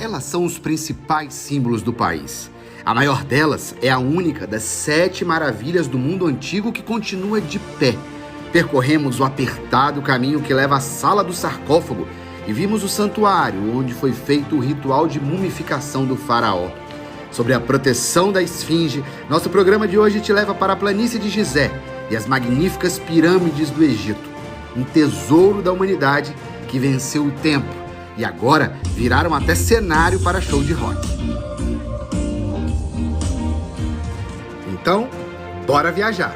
Elas são os principais símbolos do país. A maior delas é a única das 7 maravilhas do mundo antigo que continua de pé. Percorremos o apertado caminho que leva à sala do sarcófago e vimos o santuário onde foi feito o ritual de mumificação do faraó. Sobre a proteção da esfinge, nosso programa de hoje te leva para a planície de Gizé e as magníficas pirâmides do Egito. Um tesouro da humanidade que venceu o tempo e agora viraram até cenário para show de rock. Então, bora viajar!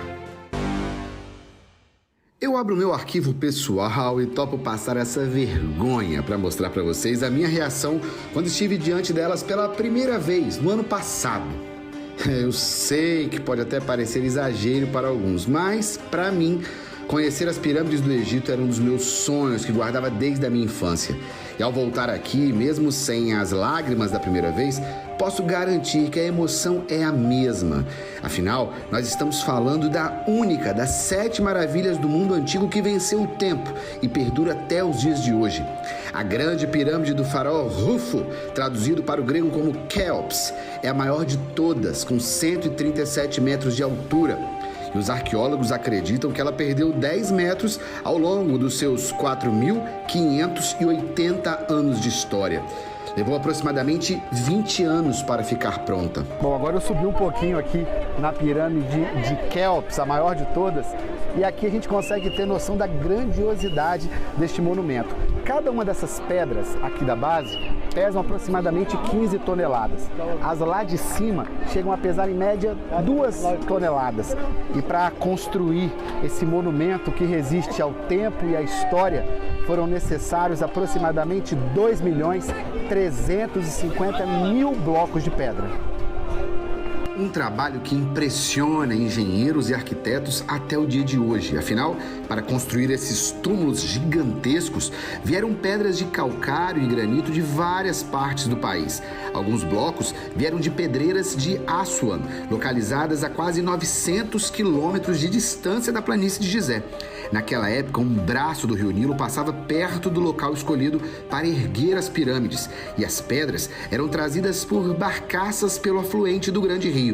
Eu abro meu arquivo pessoal e topo passar essa vergonha para mostrar para vocês a minha reação quando estive diante delas pela primeira vez, no ano passado. Eu sei que pode até parecer exagero para alguns, mas, para mim, conhecer as pirâmides do Egito era um dos meus sonhos que guardava desde a minha infância. E ao voltar aqui, mesmo sem as lágrimas da primeira vez, posso garantir que a emoção é a mesma. Afinal, nós estamos falando da única das 7 maravilhas do mundo antigo que venceu o tempo e perdura até os dias de hoje. A grande pirâmide do faraó Rufo, traduzido para o grego como Quéops, é a maior de todas, com 137 metros de altura. E os arqueólogos acreditam que ela perdeu 10 metros ao longo dos seus 4.580 anos de história. Levou aproximadamente 20 anos para ficar pronta. Bom, agora eu subi um pouquinho aqui na pirâmide de Quéops, a maior de todas, e aqui a gente consegue ter noção da grandiosidade deste monumento. Cada uma dessas pedras aqui da base pesam aproximadamente 15 toneladas. As lá de cima chegam a pesar em média 2 toneladas. E para construir esse monumento que resiste ao tempo e à história, foram necessários aproximadamente 2.350.000 blocos de pedra. Um trabalho que impressiona engenheiros e arquitetos até o dia de hoje. Afinal, para construir esses túmulos gigantescos, vieram pedras de calcário e granito de várias partes do país. Alguns blocos vieram de pedreiras de Assuan, localizadas a quase 900 quilômetros de distância da planície de Gizé. Naquela época, um braço do rio Nilo passava perto do local escolhido para erguer as pirâmides, e as pedras eram trazidas por barcaças pelo afluente do Grande Rio.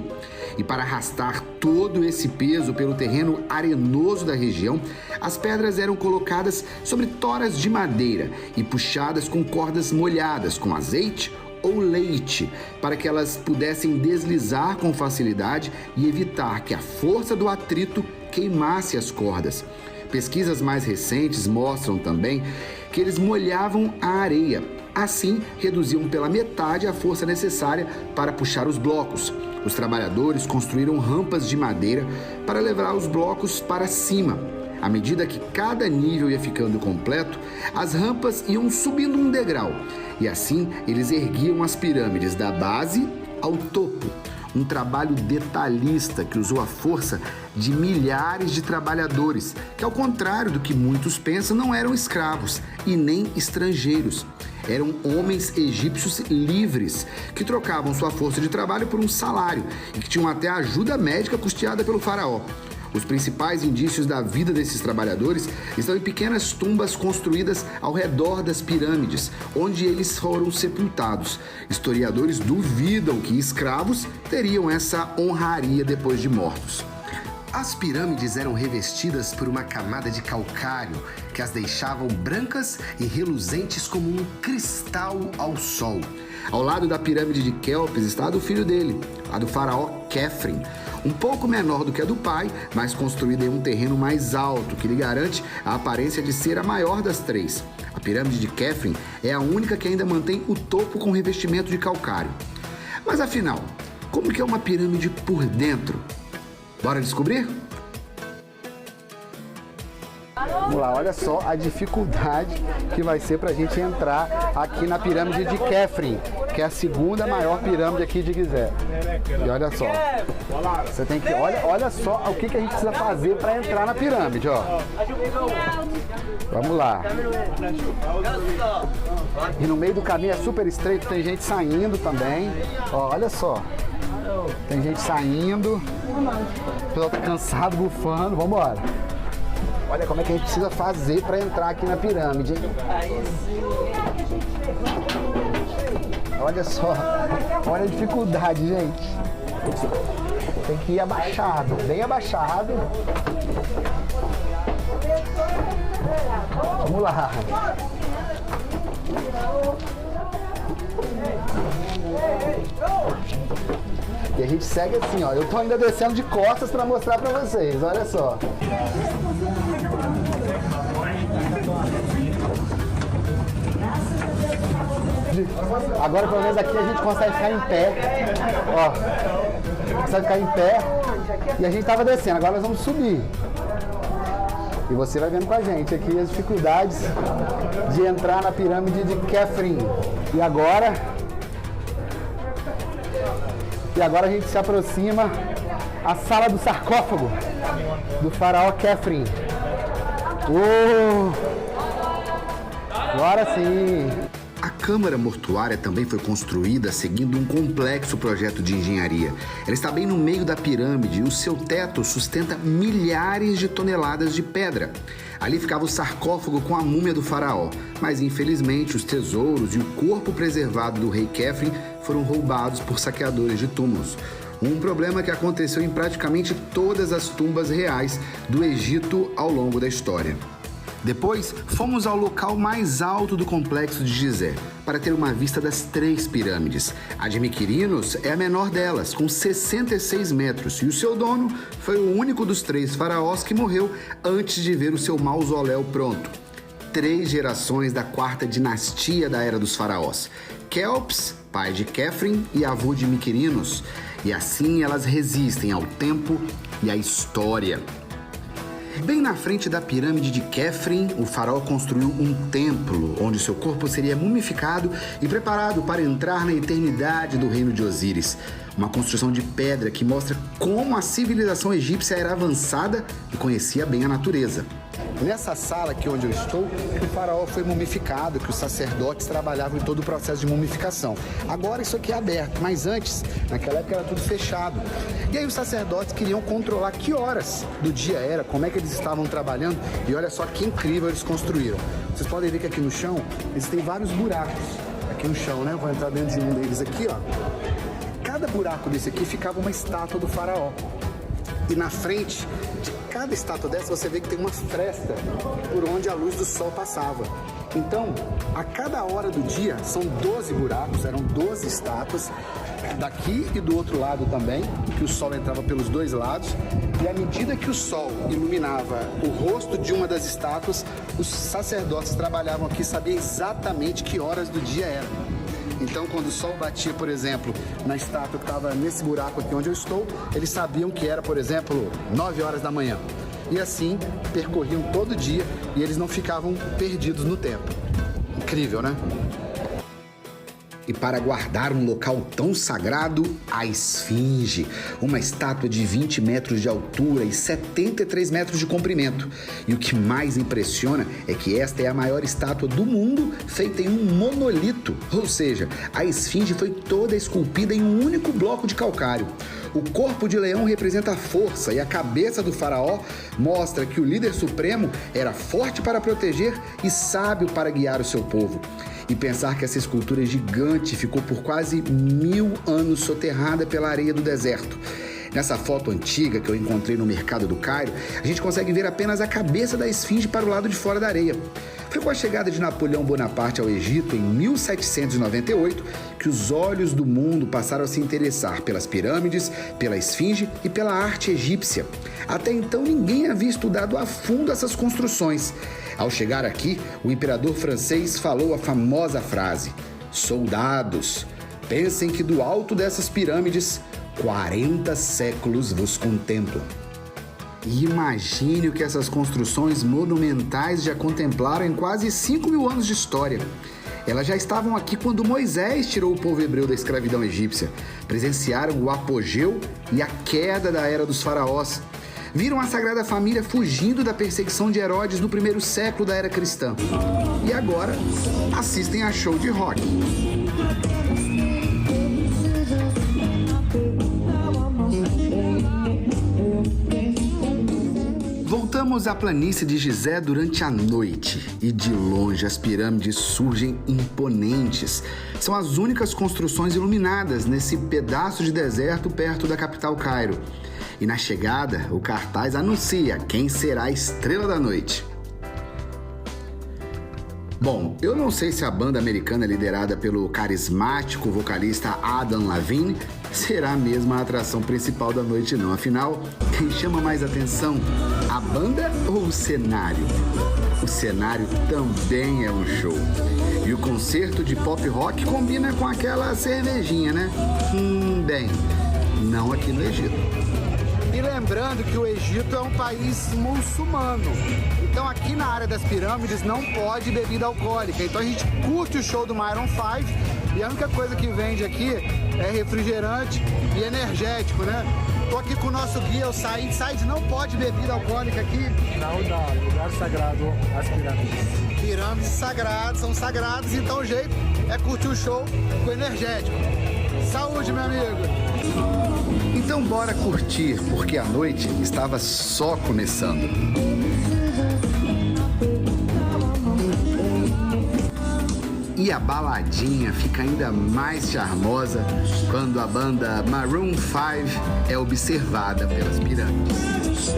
E para arrastar todo esse peso pelo terreno arenoso da região, as pedras eram colocadas sobre toras de madeira e puxadas com cordas molhadas com azeite ou leite, para que elas pudessem deslizar com facilidade e evitar que a força do atrito queimasse as cordas. Pesquisas mais recentes mostram também que eles molhavam a areia. Assim, reduziam pela metade a força necessária para puxar os blocos. Os trabalhadores construíram rampas de madeira para levar os blocos para cima. À medida que cada nível ia ficando completo, as rampas iam subindo um degrau. E assim, eles erguiam as pirâmides da base ao topo. Um trabalho detalhista que usou a força de milhares de trabalhadores, que, ao contrário do que muitos pensam, não eram escravos e nem estrangeiros. Eram homens egípcios livres, que trocavam sua força de trabalho por um salário e que tinham até ajuda médica custeada pelo faraó. Os principais indícios da vida desses trabalhadores estão em pequenas tumbas construídas ao redor das pirâmides, onde eles foram sepultados. Historiadores duvidam que escravos teriam essa honraria depois de mortos. As pirâmides eram revestidas por uma camada de calcário que as deixavam brancas e reluzentes como um cristal ao sol. Ao lado da pirâmide de Quéops está a do filho dele, a do faraó Khefren, um pouco menor do que a do pai, mas construída em um terreno mais alto, que lhe garante a aparência de ser a maior das 3. A pirâmide de Khefren é a única que ainda mantém o topo com revestimento de calcário. Mas afinal, como que é uma pirâmide por dentro? Bora descobrir? Vamos lá, olha só a dificuldade que vai ser para a gente entrar aqui na pirâmide de Khefren, que é a segunda maior pirâmide aqui de Gizé. E olha só, você tem que, olha só o que a gente precisa fazer para entrar na pirâmide, ó. Vamos lá. E no meio do caminho é super estreito, tem gente saindo também. Ó, olha só. Tem gente saindo. O pessoal tá cansado, bufando. Vamos embora. Olha como é que a gente precisa fazer para entrar aqui na pirâmide, hein? Olha só, olha a dificuldade, gente. Tem que ir abaixado, bem abaixado. Vamos lá. E a gente segue assim, ó. Eu tô ainda descendo de costas para mostrar para vocês, olha só. Agora, pelo menos aqui, a gente consegue ficar em pé. Ó, consegue ficar em pé. E a gente tava descendo, agora nós vamos subir. E você vai vendo com a gente aqui as dificuldades de entrar na pirâmide de Khafre. E agora a gente se aproxima à sala do sarcófago do faraó Khafre. Agora sim! A Câmara Mortuária também foi construída seguindo um complexo projeto de engenharia. Ela está bem no meio da pirâmide e o seu teto sustenta milhares de toneladas de pedra. Ali ficava o sarcófago com a múmia do faraó, mas infelizmente os tesouros e o corpo preservado do rei Khafre foram roubados por saqueadores de túmulos. Um problema que aconteceu em praticamente todas as tumbas reais do Egito ao longo da história. Depois, fomos ao local mais alto do complexo de Gizé, para ter uma vista das 3 pirâmides. A de Miquerinos é a menor delas, com 66 metros, e o seu dono foi o único dos 3 faraós que morreu antes de ver o seu mausoléu pronto. 3 gerações da 4ª dinastia da Era dos Faraós. Quéops, pai de Khafre e avô de Miquerinos. E assim elas resistem ao tempo e à história. Bem na frente da pirâmide de Khafre, o faraó construiu um templo onde seu corpo seria mumificado e preparado para entrar na eternidade do reino de Osíris. Uma construção de pedra que mostra como a civilização egípcia era avançada e conhecia bem a natureza. Nessa sala aqui onde eu estou, o faraó foi mumificado, que os sacerdotes trabalhavam em todo o processo de mumificação. Agora isso aqui é aberto, mas antes, naquela época era tudo fechado. E aí os sacerdotes queriam controlar que horas do dia era, como é que eles estavam trabalhando, e olha só que incrível eles construíram. Vocês podem ver que aqui no chão, existem vários buracos. Aqui no chão, né? Eu vou entrar dentro de um deles aqui, ó. Cada buraco desse aqui ficava uma estátua do faraó. E na frente de cada estátua dessa você vê que tem uma fresta por onde a luz do sol passava. Então, a cada hora do dia são 12 buracos, eram 12 estátuas, daqui e do outro lado também, que o sol entrava pelos 2 lados. E à medida que o sol iluminava o rosto de uma das estátuas, os sacerdotes trabalhavam aqui, sabiam exatamente que horas do dia eram. Então, quando o sol batia, por exemplo, na estátua que estava nesse buraco aqui onde eu estou, eles sabiam que era, por exemplo, 9 horas da manhã. E assim, percorriam todo dia e eles não ficavam perdidos no tempo. Incrível, né? E para guardar um local tão sagrado, a Esfinge, uma estátua de 20 metros de altura e 73 metros de comprimento. E o que mais impressiona é que esta é a maior estátua do mundo feita em um monolito, ou seja, a Esfinge foi toda esculpida em um único bloco de calcário. O corpo de leão representa a força e a cabeça do faraó mostra que o líder supremo era forte para proteger e sábio para guiar o seu povo. E pensar que essa escultura gigante ficou por quase 1000 anos soterrada pela areia do deserto. Nessa foto antiga que eu encontrei no mercado do Cairo, a gente consegue ver apenas a cabeça da esfinge para o lado de fora da areia. Foi com a chegada de Napoleão Bonaparte ao Egito em 1798 que os olhos do mundo passaram a se interessar pelas pirâmides, pela esfinge e pela arte egípcia. Até então ninguém havia estudado a fundo essas construções. Ao chegar aqui, o imperador francês falou a famosa frase: "Soldados, pensem que do alto dessas pirâmides 40 séculos vos contemplam." E imagine o que essas construções monumentais já contemplaram em quase 5.000 anos de história. Elas já estavam aqui quando Moisés tirou o povo hebreu da escravidão egípcia. Presenciaram o apogeu e a queda da Era dos Faraós. Viram a Sagrada Família fugindo da perseguição de Herodes no 1º século da Era Cristã. E agora assistem a show de rock. Voltamos Chegamos à planície de Gizé durante a noite e de longe as pirâmides surgem imponentes. São as únicas construções iluminadas nesse pedaço de deserto perto da capital Cairo. E na chegada, o cartaz anuncia quem será a estrela da noite. Bom, eu não sei se a banda americana liderada pelo carismático vocalista Adam Levine será mesmo a atração principal da noite não. Afinal, quem chama mais atenção, a banda ou o cenário? O cenário também é um show. E o concerto de pop rock combina com aquela cervejinha, né? Bem, não aqui no Egito. E lembrando que o Egito é um país muçulmano. Então aqui na área das pirâmides não pode bebida alcoólica. Então a gente curte o show do Maroon 5 e a única coisa que vende aqui é refrigerante e energético, né? Tô aqui com o nosso guia, o Said. Said, não pode bebida alcoólica aqui? Não dá, lugar sagrado, as pirâmides. Pirâmides sagradas, são sagradas, então o jeito é curtir o show com energético. Saúde, meu amigo! Então bora curtir, porque a noite estava só começando. E a baladinha fica ainda mais charmosa quando a banda Maroon 5 é observada pelas pirâmides.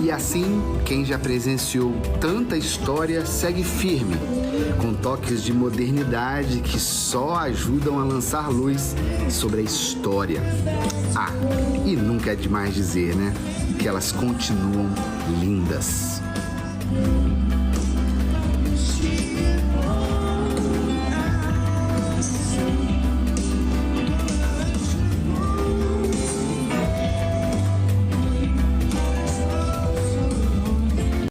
E assim, quem já presenciou tanta história segue firme, com toques de modernidade que só ajudam a lançar luz sobre a história. Ah, e nunca é demais dizer, né? Que elas continuam lindas.